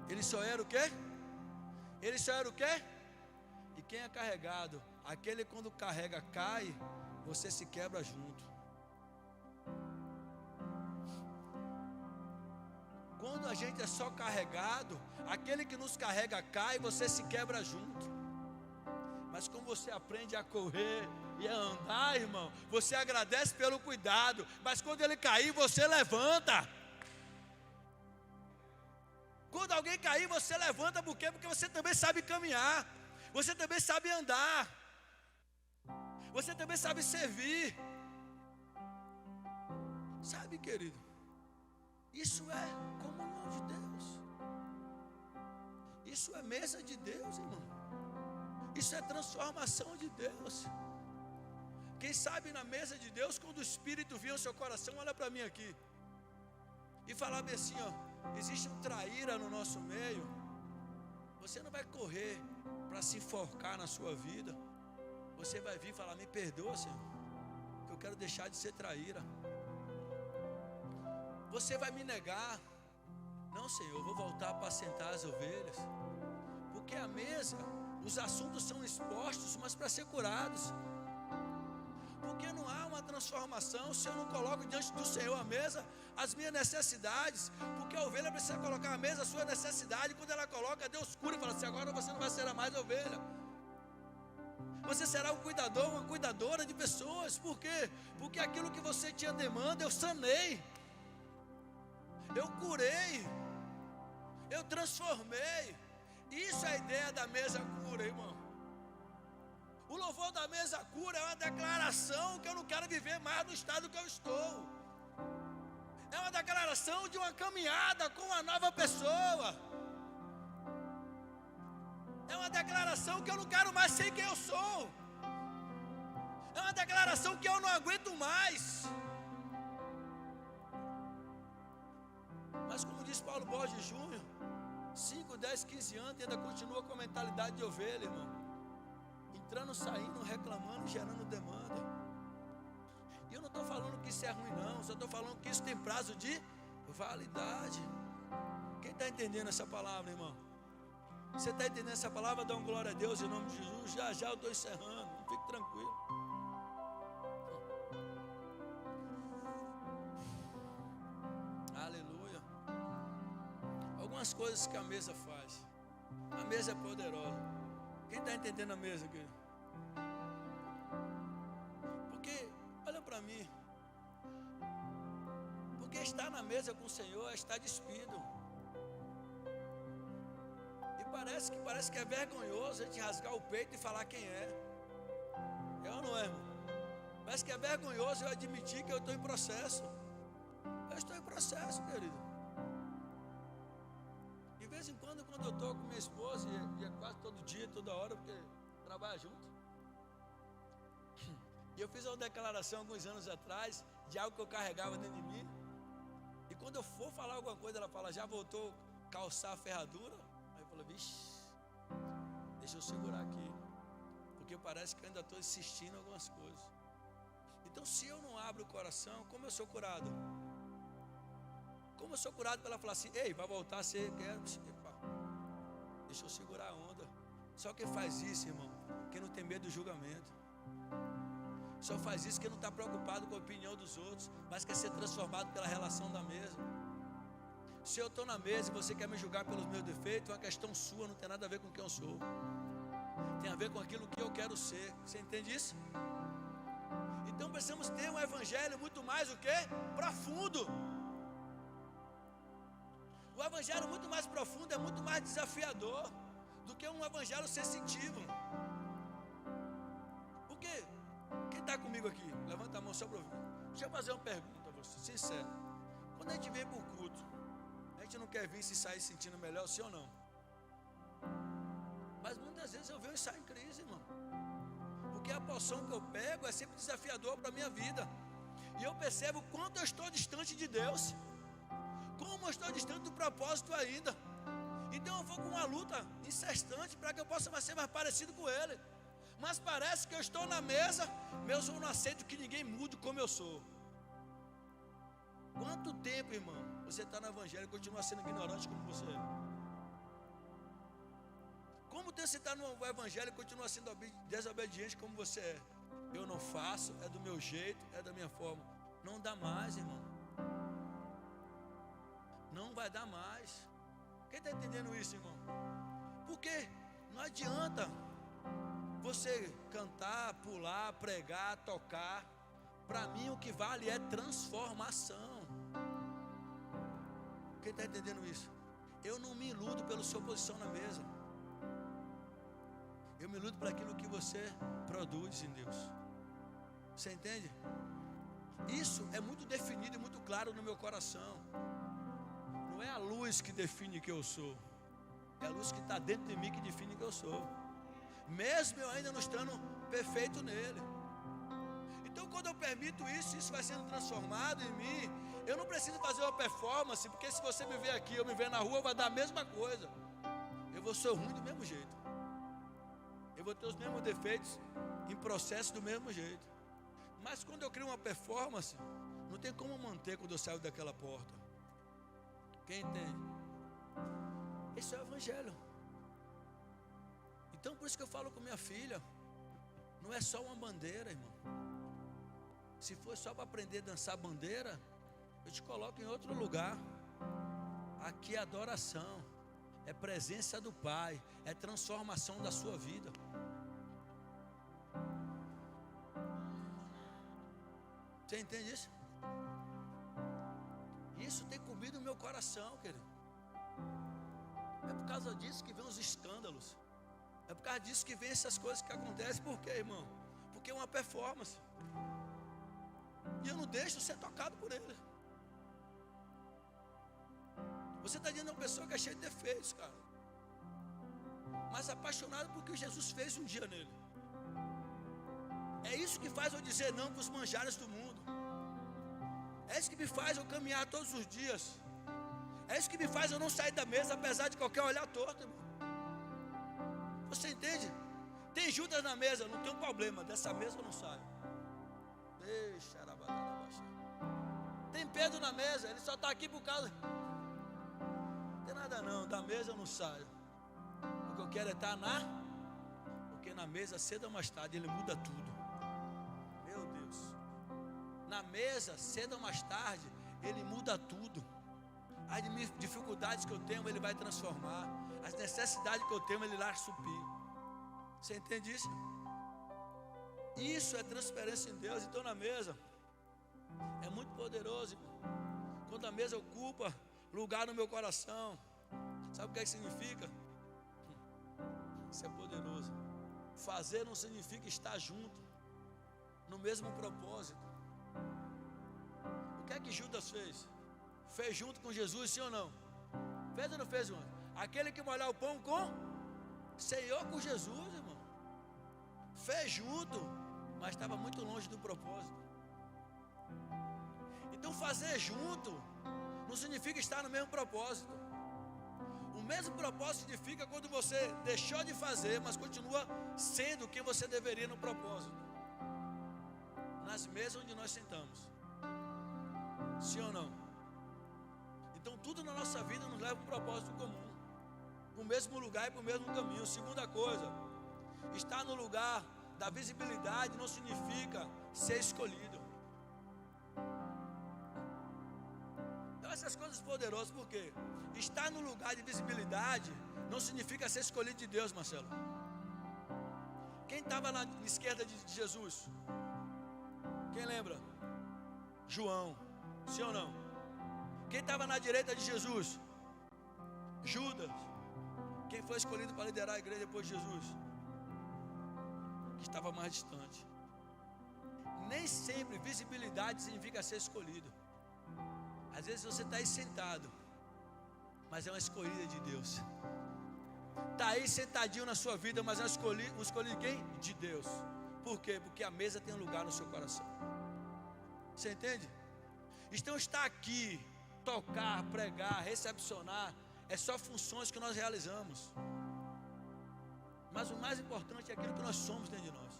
Ele só era o quê? Ele só era o quê? E quem é carregado? Aquele quando carrega cai, você se quebra junto. Quando a gente é só carregado, aquele que nos carrega cai, você se quebra junto. Mas como você aprende a correr e a andar, irmão, você agradece pelo cuidado. Mas quando ele cair, você levanta. Quando alguém cair, você levanta. Por quê? Porque você também sabe caminhar. Você também sabe andar. Você também sabe servir. Sabe, querido? Isso é comunhão de Deus. Isso é mesa de Deus, irmão. Isso é transformação de Deus. Quem sabe na mesa de Deus, quando o Espírito vir ao seu coração, olha para mim aqui e falar bem assim, ó: existe um traíra no nosso meio. Você não vai correr para se enforcar na sua vida. Você vai vir e falar: me perdoa, Senhor, que eu quero deixar de ser traíra. Você vai me negar. Não, Senhor, eu vou voltar a apacentar as ovelhas. Porque a mesa, os assuntos são expostos, mas para ser curados. Porque não há uma transformação se eu não coloco diante do Senhor a mesa as minhas necessidades. Porque a ovelha precisa colocar à mesa a sua necessidade. Quando ela coloca, Deus cura e fala assim: agora você não vai ser mais ovelha. Você será um cuidador, uma cuidadora de pessoas. Por quê? Porque aquilo que você tinha demanda, eu sanei, eu curei, eu transformei. Isso é a ideia da mesa cura, irmão. O louvor da mesa cura é uma declaração que eu não quero viver mais no estado que eu estou. É uma declaração de uma caminhada com uma nova pessoa. É uma declaração que eu não quero mais ser quem eu sou. É uma declaração que eu não aguento mais. Mas como diz Paulo Borges Júnior, 5, 10, 15 anos ainda continua com a mentalidade de ovelha, irmão. Entrando, saindo, reclamando, gerando demanda. E eu não estou falando que isso é ruim, não. Só estou falando que isso tem prazo de validade. Quem está entendendo essa palavra, irmão? Você está entendendo essa palavra? Dá uma glória a Deus em nome de Jesus. Já já eu estou encerrando. Fique tranquilo. Aleluia. Algumas coisas que a mesa faz. A mesa é poderosa. Quem está entendendo a mesa aqui? Porque, olha para mim. Porque estar na mesa com o Senhor é estar despido. E parece que é vergonhoso a gente rasgar o peito e falar quem é. É ou não é, irmão? Parece que é vergonhoso eu admitir que eu estou em processo. Eu estou em processo, querido. De vez em quando eu estou com minha esposa, e é quase todo dia, toda hora, porque trabalha junto. E eu fiz uma declaração alguns anos atrás de algo que eu carregava dentro de mim. E quando eu for falar alguma coisa, ela fala: já voltou a calçar a ferradura? Aí eu falo: vixe, deixa eu segurar aqui, porque parece que eu ainda estou insistindo em algumas coisas. Então, se eu não abro o coração, como eu sou curado? Como eu sou curado para ela falar assim: ei, vai voltar a ser, quero. Epa, deixa eu segurar a onda. Só quem faz isso, irmão, quem não tem medo do julgamento. Só faz isso porque não está preocupado com a opinião dos outros, mas quer ser transformado pela relação da mesa. Se eu estou na mesa e você quer me julgar pelos meus defeitos, é uma questão sua, não tem nada a ver com quem eu sou. Tem a ver com aquilo que eu quero ser. Você entende isso? Então precisamos ter um evangelho muito mais o quê? Profundo. O evangelho muito mais profundo é muito mais desafiador do que um evangelho sensitivo. Por quê? Quem está comigo aqui? Levanta a mão só para ouvir. Deixa eu fazer uma pergunta a você, sincero. Quando a gente vem para o culto, a gente não quer vir se sair sentindo melhor, sim ou não? Mas muitas vezes eu venho e saio em crise, irmão. Porque a porção que eu pego é sempre desafiador para a minha vida. E eu percebo o quanto eu estou distante de Deus. Como eu estou distante do propósito ainda. Então eu vou com uma luta incessante para que eu possa ser mais parecido com Ele. Mas parece que eu estou na mesa, mas eu não aceito que ninguém mude como eu sou. Quanto tempo, irmão, você está no evangelho e continua sendo ignorante como você é? Como tempo você está no evangelho e continua sendo desobediente como você é? Eu não faço, é do meu jeito, é da minha forma. Não dá mais, irmão. Não vai dar mais. Quem está entendendo isso, irmão? Porque não adianta você cantar, pular, pregar, tocar. Para mim o que vale é transformação. Quem está entendendo isso? Eu não me iludo pela sua posição na mesa. Eu me iludo por aquilo que você produz em Deus. Você entende? Isso é muito definido e muito claro no meu coração. Não é a luz que define que eu sou. É a luz que está dentro de mim que define que eu sou. Mesmo eu ainda não estando perfeito nele. Então quando eu permito isso, isso vai sendo transformado em mim. Eu não preciso fazer uma performance, porque se você me ver aqui, eu me ver na rua, vai dar a mesma coisa. Eu vou ser ruim do mesmo jeito. Eu vou ter os mesmos defeitos em processo do mesmo jeito. Mas quando eu crio uma performance, não tem como manter quando eu saio daquela porta. Quem entende? Esse é o evangelho. Então por isso que eu falo com minha filha, não é só uma bandeira, irmão. Se for só para aprender a dançar bandeira, eu te coloco em outro lugar. Aqui é adoração, é presença do Pai, é transformação da sua vida. Você entende isso? Isso tem comido o meu coração, querido. É por causa disso que vem os escândalos. É por causa disso que vem essas coisas que acontecem. Por quê, irmão? Porque é uma performance. E eu não deixo ser tocado por ele. Você está diante de uma pessoa que é cheia de defeitos, cara. Mas apaixonado por que Jesus fez um dia nele. É isso que faz eu dizer não para os manjares do mundo. É isso que me faz eu caminhar todos os dias. É isso que me faz eu não sair da mesa, apesar de qualquer olhar torto, irmão. Você entende? Tem Judas na mesa, não tem um problema. Dessa mesa eu não saio. Deixa, tem Pedro na mesa, ele só está aqui por causa. Não tem nada não, da mesa eu não saio. O que eu quero é estar porque na mesa, cedo ou mais tarde, ele muda tudo. Meu Deus. Na mesa, cedo ou mais tarde, ele muda tudo. As dificuldades que eu tenho, ele vai transformar. As necessidades que eu tenho, ele vai suprir. Você entende isso? Isso é transferência em Deus. Então na mesa é muito poderoso, irmão. Quando a mesa ocupa lugar no meu coração, sabe o que significa? Isso é poderoso. Fazer não significa estar junto no mesmo propósito. O que é que Judas fez? Fez junto com Jesus, sim ou não? Fez ou não fez, irmão? Aquele que molhar o pão ceiou com Jesus, irmão. Fez junto, mas estava muito longe do propósito. Então fazer junto não significa estar no mesmo propósito. O mesmo propósito significa quando você deixou de fazer, mas continua sendo quem você deveria no propósito. Nas mesas onde nós sentamos. Sim ou não? Então tudo na nossa vida nos leva a um propósito comum. Para o mesmo lugar e para o mesmo caminho. Segunda coisa, estar no lugar da visibilidade não significa ser escolhido. Então essas coisas poderosas, porque estar no lugar de visibilidade não significa ser escolhido de Deus, Marcelo. Quem estava na esquerda de Jesus? Quem lembra? João, sim ou não? Quem estava na direita de Jesus? Judas. Quem foi escolhido para liderar a igreja depois de Jesus? Que estava mais distante. Nem sempre visibilidade significa ser escolhido. Às vezes você está aí sentado, mas é uma escolhida de Deus. Está aí sentadinho na sua vida, mas é um escolhido quem? De Deus. Por quê? Porque a mesa tem um lugar no seu coração. Você entende? Então estar aqui, tocar, pregar, recepcionar, é só funções que nós realizamos. Mas o mais importante é aquilo que nós somos dentro de nós.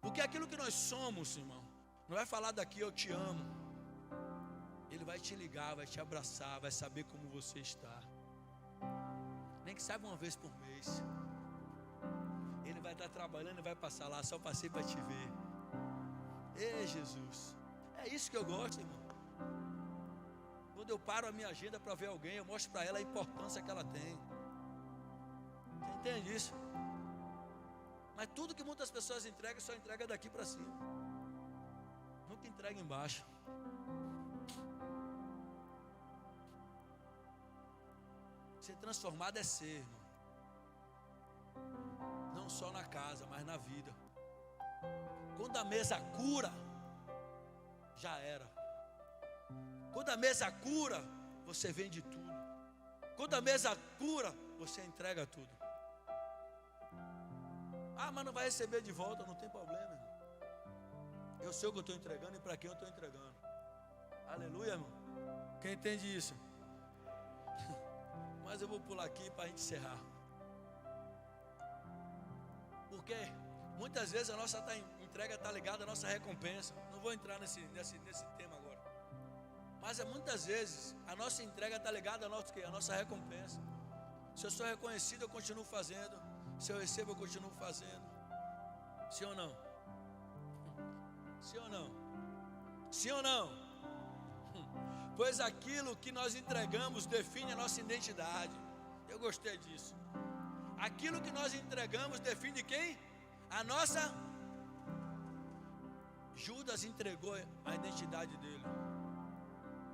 Porque aquilo que nós somos, irmão, não vai falar daqui eu te amo. Ele vai te ligar, vai te abraçar, vai saber como você está. Nem que saiba uma vez por mês. Ele vai estar trabalhando e vai passar lá, só passei para te ver. Ei, Jesus, é isso que eu gosto, irmão. Quando eu paro a minha agenda para ver alguém, eu mostro para ela a importância que ela tem. Você entende isso? Mas tudo que muitas pessoas entregam, só entrega daqui para cima. Nunca entrega embaixo. Ser transformado é ser, irmão. Não só na casa, mas na vida. Quando a mesa cura, já era. Quando a mesa cura, você vende tudo. Quando a mesa cura, você entrega tudo. Ah, mas não vai receber de volta, não tem problema, irmão. Eu sei o que eu estou entregando e para quem eu estou entregando. Aleluia, irmão. Quem entende isso? Mas eu vou pular aqui para a gente encerrar. Porque muitas vezes a nossa entrega está ligada à nossa recompensa. Não vou entrar nesse tema agora. Mas muitas vezes a nossa entrega está ligada à nossa recompensa. Se eu sou reconhecido, eu continuo fazendo. Se eu recebo, eu continuo fazendo. Sim ou não? Sim ou não? Sim ou não? Pois aquilo que nós entregamos define a nossa identidade. Eu gostei disso. Aquilo que nós entregamos define quem? A nossa. Judas entregou a identidade dele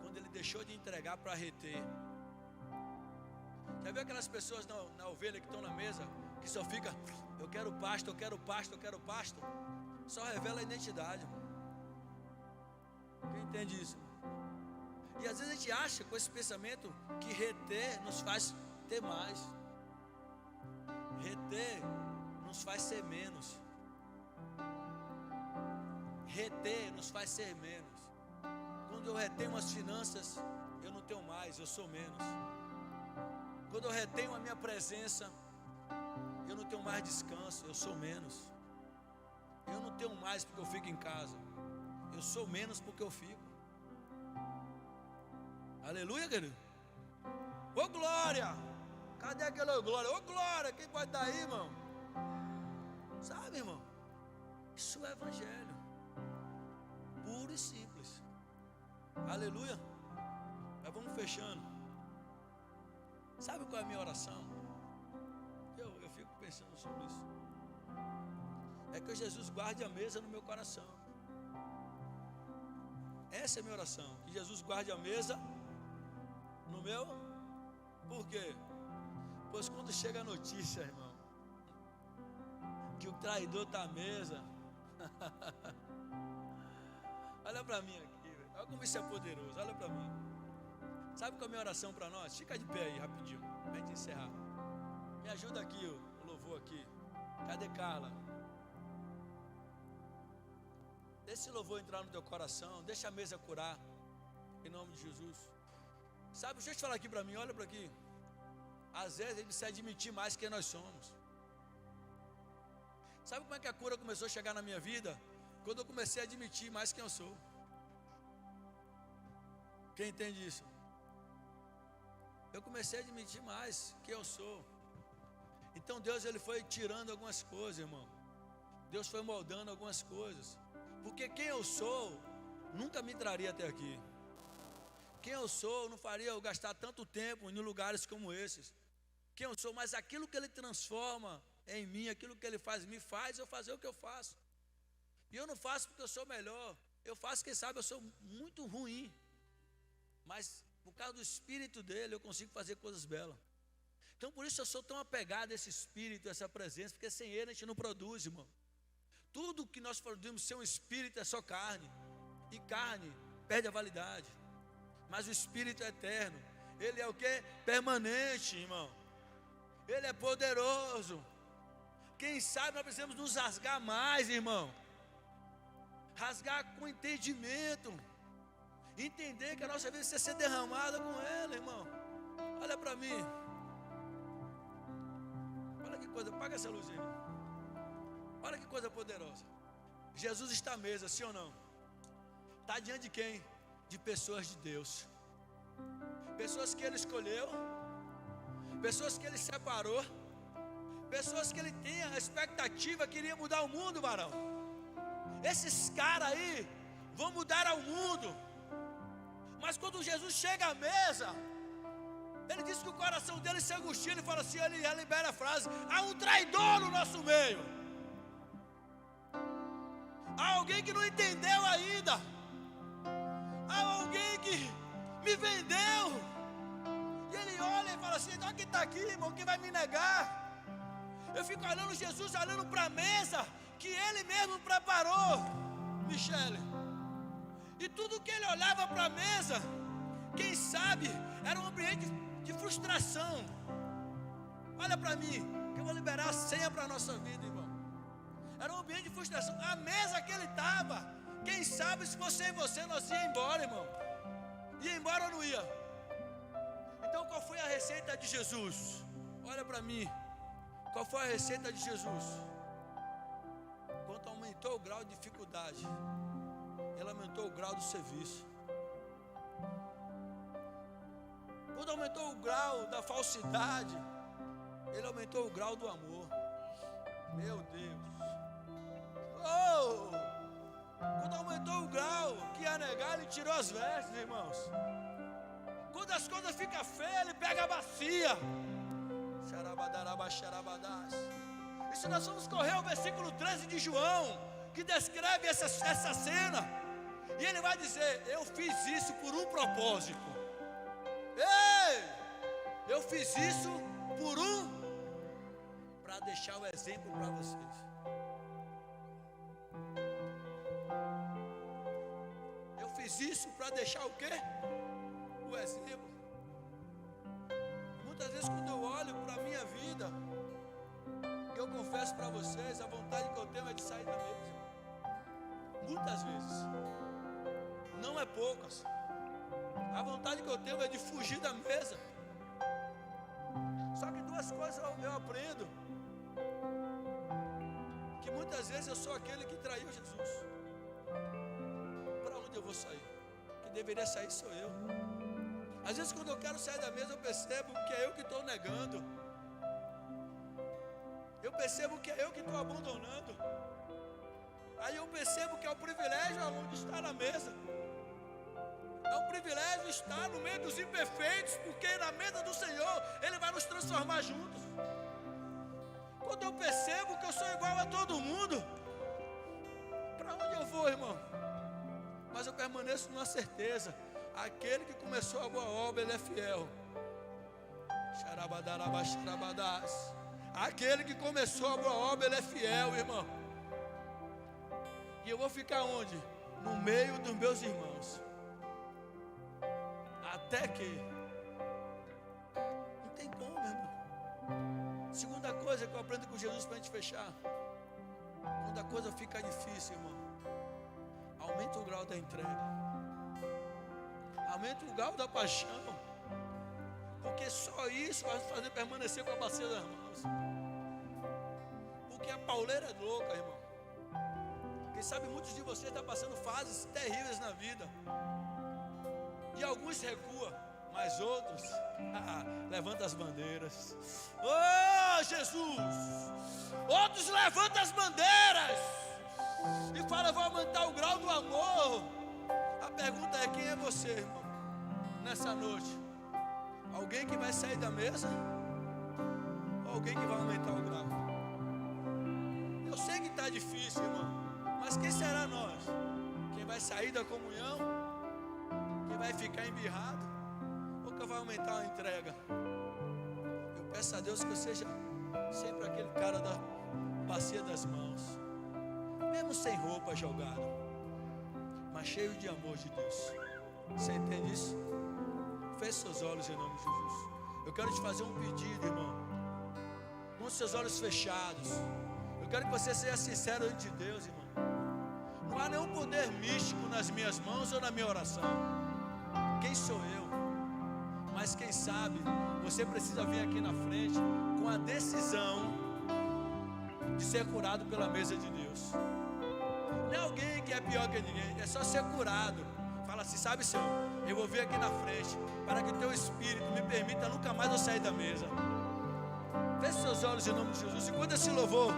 quando ele deixou de entregar para reter. Já viu aquelas pessoas na ovelha que estão na mesa, que só fica, eu quero pasto, eu quero pasto, eu quero pasto? Só revela a identidade. Quem entende isso? E às vezes a gente acha com esse pensamento que reter nos faz ter mais. Reter nos faz ser menos. Reter nos faz ser menos. Quando eu retenho as finanças, eu não tenho mais, eu sou menos. Quando eu retenho a minha presença, eu não tenho mais descanso, eu sou menos. Eu não tenho mais porque eu fico em casa, eu sou menos porque eu fico. Aleluia, querido. Ô glória! Cadê aquela glória? Ô glória! Quem pode estar aí, irmão? Sabe, irmão? Isso é evangelho. Puro e simples. Aleluia. Mas vamos fechando. Sabe qual é a minha oração? Eu fico pensando sobre isso. É que Jesus guarde a mesa no meu coração. Essa é a minha oração. Que Jesus guarde a mesa no meu. Por quê? Pois quando chega a notícia, irmão, que o traidor está à mesa. Olha para mim aqui, olha como isso é poderoso. Olha para mim. Sabe qual é a minha oração para nós? Fica de pé aí rapidinho, para a gente encerrar. Me ajuda aqui, o louvor aqui. Cadê Carla? Deixa esse louvor entrar no teu coração. Deixa a mesa curar. Em nome de Jesus. Sabe, deixa eu te falar aqui para mim. Olha para aqui. Às vezes a gente precisa admitir mais quem nós somos. Sabe como é que a cura começou a chegar na minha vida? Quando eu comecei a admitir mais quem eu sou. Quem entende isso? Eu comecei a admitir mais quem eu sou. Então Deus ele foi tirando algumas coisas, irmão. Deus foi moldando algumas coisas. Porque quem eu sou nunca me traria até aqui. Quem eu sou não faria eu gastar tanto tempo em lugares como esses. Quem eu sou, mas aquilo que Ele transforma em mim, aquilo que Ele faz, me faz eu fazer o que eu faço. E eu não faço porque eu sou melhor. Eu faço, quem sabe, eu sou muito ruim. Mas por causa do Espírito dele, eu consigo fazer coisas belas. Então por isso eu sou tão apegado a esse Espírito, a essa presença, porque sem ele a gente não produz, irmão. Tudo que nós produzimos sem o Espírito é só carne. E carne perde a validade. Mas o Espírito é eterno. Ele é o que? Permanente, irmão. Ele é poderoso. Quem sabe nós precisamos nos rasgar mais, irmão. Rasgar com entendimento. Entender que a nossa vida precisa ser derramada com Ele, irmão. Olha para mim. Olha que coisa, apaga essa luzinha. Olha que coisa poderosa. Jesus está à mesa, sim ou não? Está diante de quem? De pessoas de Deus. Pessoas que Ele escolheu. Pessoas que Ele separou. Pessoas que Ele tinha a expectativa que iria mudar o mundo, varão. Esses caras aí vão mudar ao mundo. Mas quando Jesus chega à mesa, ele diz que o coração dele se angustia. Ele fala assim, ele libera a frase: há um traidor no nosso meio. Há alguém que não entendeu ainda. Há alguém que me vendeu. E ele olha e fala assim: então quem está aqui, irmão, quem vai me negar? Eu fico olhando Jesus, olhando para a mesa que ele mesmo preparou, Michele. E tudo que ele olhava para a mesa, quem sabe, era um ambiente de frustração. Olha para mim, que eu vou liberar a senha para a nossa vida, irmão. Era um ambiente de frustração. A mesa que ele estava, quem sabe se você e você nós ia embora, irmão. Ia embora ou não ia? Então qual foi a receita de Jesus? Olha para mim. Qual foi a receita de Jesus? Quando aumentou o grau de dificuldade, ele aumentou o grau do serviço. Quando aumentou o grau da falsidade, ele aumentou o grau do amor. Meu Deus. Oh! Quando aumentou o grau que ia negar, ele tirou as vestes, irmãos. Quando as coisas ficam feias, ele pega a bacia. E se nós vamos correr ao versículo 13 de João, que descreve essa cena, e ele vai dizer: eu fiz isso por um propósito. Ei! Eu fiz isso para deixar o exemplo para vocês. Eu fiz isso para deixar o quê? O exemplo. Muitas vezes quando eu olho para a minha vida, eu confesso para vocês, a vontade que eu tenho é de sair da mesa. Muitas vezes. Não é poucas. A vontade que eu tenho é de fugir da mesa. Só que duas coisas eu aprendo. Que muitas vezes eu sou aquele que traiu Jesus. Para onde eu vou sair? Quem deveria sair sou eu. Às vezes quando eu quero sair da mesa, eu percebo que é eu que estou negando. Eu percebo que é eu que estou abandonando. Aí eu percebo que é o privilégio onde está na mesa. É um privilégio estar no meio dos imperfeitos, porque na mesa do Senhor Ele vai nos transformar juntos. Quando eu percebo que eu sou igual a todo mundo, para onde eu vou, irmão? Mas eu permaneço numa certeza: aquele que começou a boa obra, Ele é fiel. Aquele que começou a boa obra, Ele é fiel, irmão. E eu vou ficar onde? No meio dos meus irmãos. Até que não tem como, meu irmão. Segunda coisa que eu aprendo com Jesus para a gente fechar: quando a coisa fica difícil, irmão, aumenta o grau da entrega, aumenta o grau da paixão, porque só isso vai fazer permanecer com a bacia das mãos. Porque a pauleira é louca, irmão. Quem sabe muitos de vocês estão passando fases terríveis na vida. E alguns recuam, mas outros levantam as bandeiras. Oh, Jesus! Outros levantam as bandeiras. fala, vou aumentar o grau do amor. A pergunta é: quem é você, irmão, nessa noite? Alguém que vai sair da mesa? Ou alguém que vai aumentar o grau? Eu sei que está difícil, irmão, mas quem será nós? Quem vai sair da comunhão? Quem vai ficar embirrado? Ou que vai aumentar a entrega? Eu peço a Deus que eu seja sempre aquele cara da bacia das mãos, mesmo sem roupa jogada, mas cheio de amor de Deus. Você entende isso? Feche seus olhos em nome de Jesus. Eu quero te fazer um pedido, irmão, com os seus olhos fechados. Eu quero que você seja sincero diante de Deus, irmão. Não há nenhum poder místico nas minhas mãos ou na minha oração. Quem sou eu? Mas quem sabe você precisa vir aqui na frente com a decisão de ser curado pela mesa de Deus. Não é alguém que é pior que ninguém, é só ser curado. Fala assim: sabe, Senhor, eu vou vir aqui na frente para que teu Espírito me permita nunca mais eu sair da mesa. Feche seus olhos em nome de Jesus. Enquanto esse louvor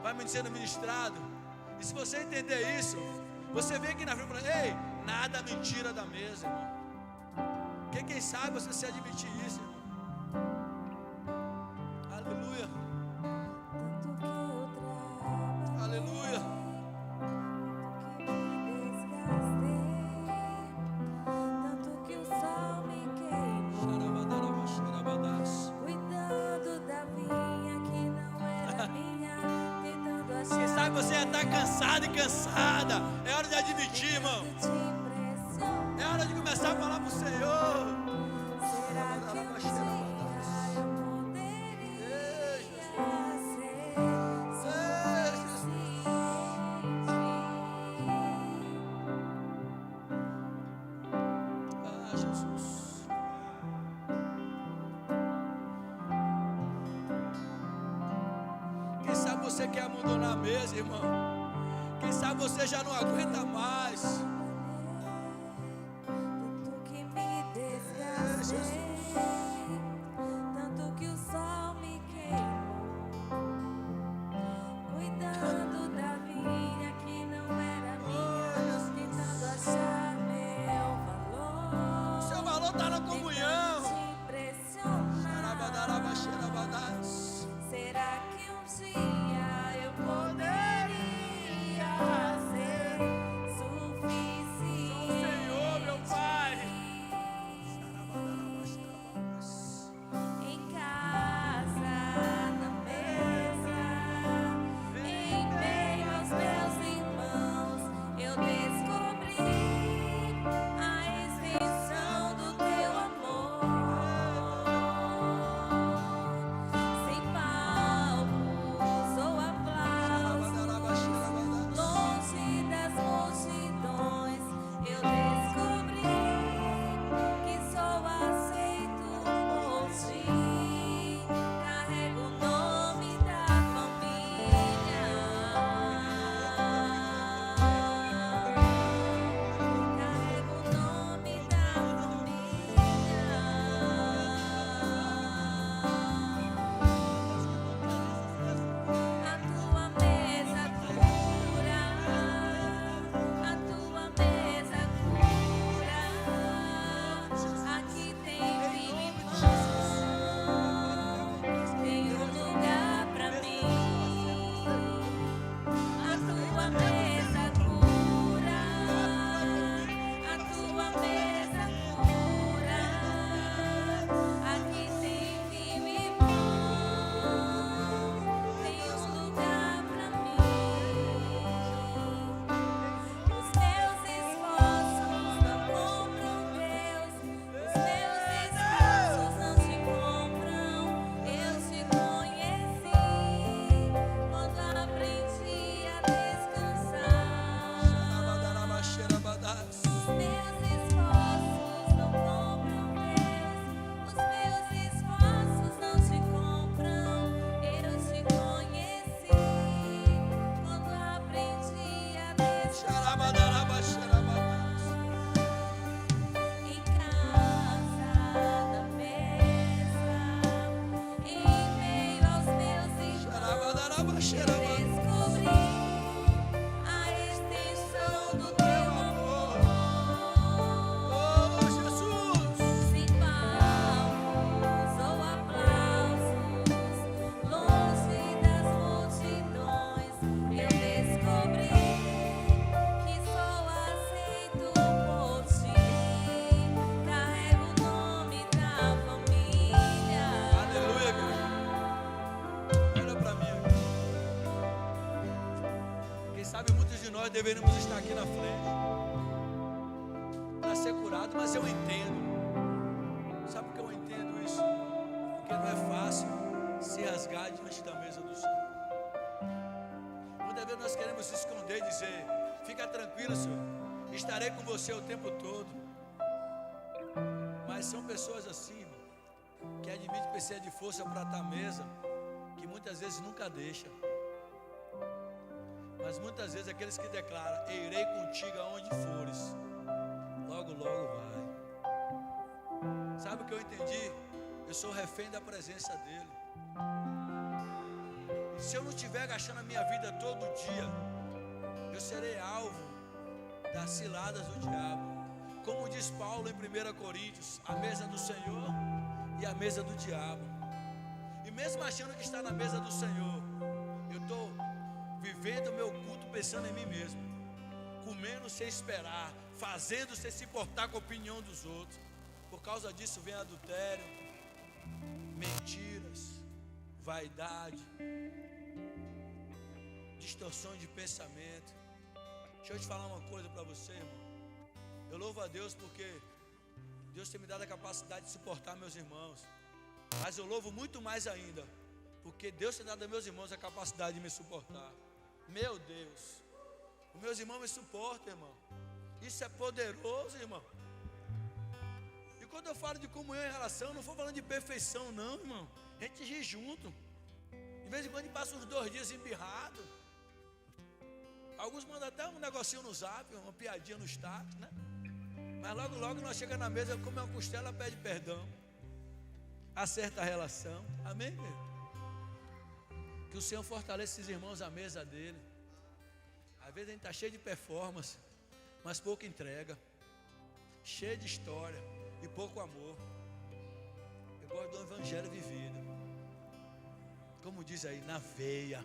vai me sendo ministrado, e se você entender isso, você vem aqui na frente e fala: ei, nada me tira da mesa, irmão. Porque quem sabe você se admitir isso, irmão. Aleluia. Aleluia. Tanto que o sol me queimou, cuidando da vinha que não era minha, tentando achar. Quem sabe você já está cansado e cansada. É hora de admitir, irmão. É hora de começar a falar para o Senhor. Será que um dia eu poderia ser suficiente? Ah, Jesus. Quem sabe você quer abandonar a mesa, irmão. Quem sabe você já não aguenta mais. Tanto que me desgastei, tanto que o sol me queimou, cuidando da vinha que não era minha, tentando achar meu valor. Seu valor está na comunhão. Tentando te impressionar. Será que um dia eu poderia ser suficiente? Senhor, meu Pai. Em casa, na mesa, em meio aos meus irmãos, eu descobri a extensão do teu amor. Sem palcos ou aplausos, longe das multidões, eu descobri que sou aceito por ti. Carrego o nome da família. Carrego o nome da família. A tua mesa cura, a tua mesa cura. Aqui tem vinho e pão, tem um lugar pra mim. A tua mesa cura, a tua mesa cura. Aqui tem vinho e pão, tem um lugar pra mim. Os meus esforços não compram Deus, os meus esforços não te compram. Eu te conheci quando aprendi a descansar. Os meus esforços não compram Deus, os meus esforços não te compram. Eu te conheci quando aprendi a descansar. Em casa, na mesa, em meio aos meus irmãos, eu descobri a extensão de nós deveríamos estar aqui na frente para ser curado, mas eu entendo. Sabe por que eu entendo isso? Porque não é fácil se rasgar diante da mesa do Senhor. Muitas vezes nós queremos se esconder e dizer: fica tranquilo, Senhor, estarei com você o tempo todo. Mas são pessoas assim, irmão, que admitem que precisa de força para estar à mesa, que muitas vezes nunca deixa. Mas muitas vezes aqueles que declaram: irei contigo aonde fores, logo, logo vai. Sabe o que eu entendi? Eu sou refém da presença dele. E se eu não estiver gastando a minha vida todo dia, eu serei alvo das ciladas do diabo. Como diz Paulo em 1 Coríntios, a mesa do Senhor e a mesa do diabo. E mesmo achando que está na mesa do Senhor, eu estou vivendo o meu culto pensando em mim mesmo, comendo sem esperar, fazendo sem se importar com a opinião dos outros. Por causa disso vem adultério, mentiras, vaidade, distorção de pensamento. Deixa eu te falar uma coisa para você, irmão. Eu louvo a Deus porque Deus tem me dado a capacidade de suportar meus irmãos. Mas eu louvo muito mais ainda porque Deus tem dado a meus irmãos a capacidade de me suportar. Meu Deus, os meus irmãos me suportam, irmão. Isso é poderoso, irmão. E quando eu falo de comunhão em relação, eu não estou falando de perfeição, não, irmão. A gente ri junto. De vez em quando a gente passa uns 2 dias embirrado. Alguns mandam até um negocinho no zap, uma piadinha no status, né? Mas logo, logo nós chegamos na mesa, come uma costela, pede perdão. Acerta a relação. Amém, meu? Que o Senhor fortaleça esses irmãos à mesa dele. Às vezes a gente está cheio de performance, mas pouco entrega. Cheio de história e pouco amor. Eu gosto do evangelho vivido. Como diz aí, na veia.